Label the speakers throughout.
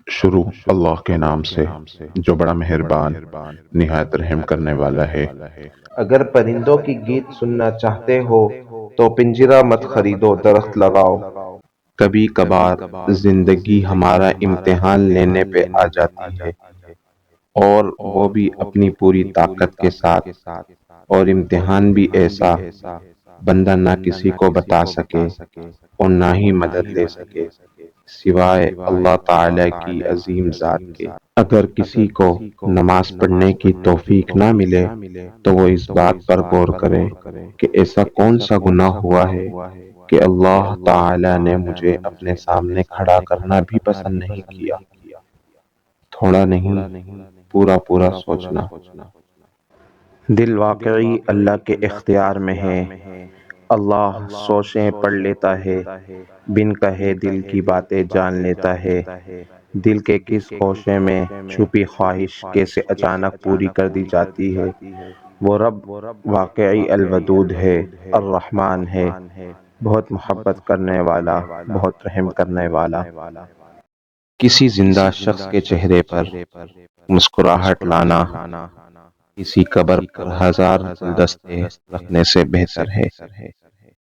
Speaker 1: شروع اللہ کے نام سے جو بڑا مہربان نہایت رحم کرنے والا ہے۔
Speaker 2: اگر پرندوں کی گیت سننا چاہتے ہو تو پنجرہ مت خریدو، درخت لگاؤ۔
Speaker 1: کبھی کبھار زندگی ہمارا امتحان لینے پہ آ جاتی ہے، اور وہ بھی اپنی پوری طاقت کے ساتھ، اور امتحان بھی ایسا بندہ نہ کسی کو بتا سکے اور نہ ہی مدد لے سکے سوائے اللہ تعالی کی عظیم ذات کے۔ اگر کسی کو نماز پڑھنے کی توفیق نہ ملے تو وہ اس بات پر غور کرے کہ ایسا کون سا گناہ ہوا ہے کہ اللہ تعالی نے مجھے اپنے سامنے کھڑا کرنا بھی پسند نہیں کیا۔ تھوڑا نہیں، پورا پورا سوچنا۔
Speaker 2: دل واقعی اللہ کے اختیار میں ہے۔ اللہ سوچیں پڑھ لیتا ہے، بن کہے دل کی باتیں جان لیتا ہے۔ دل کے کس گوشے میں چھپی خواہش کیسے اچانک پوری کر دی جاتی ہے۔ وہ رب واقعی الودود ہے، الرحمن ہے، بہت محبت کرنے والا، بہت رحم کرنے والا۔
Speaker 1: کسی زندہ شخص کے چہرے پر مسکراہٹ لانا کسی قبر پر ہزار گلدستے رکھنے سے بہتر ہے۔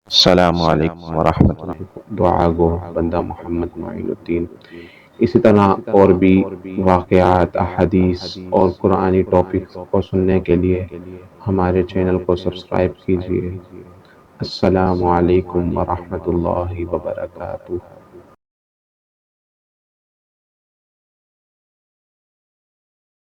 Speaker 1: السلام علیکم ورحمۃ اللہ۔ دعا گو بندہ محمد معین الدین۔ اسی طرح اور بھی واقعات، احادیث اور قرآنی ٹاپکس کو سننے کے لیے ہمارے چینل کو سبسکرائب کیجیے۔ السلام علیکم ورحمۃ اللہ وبرکاتہ۔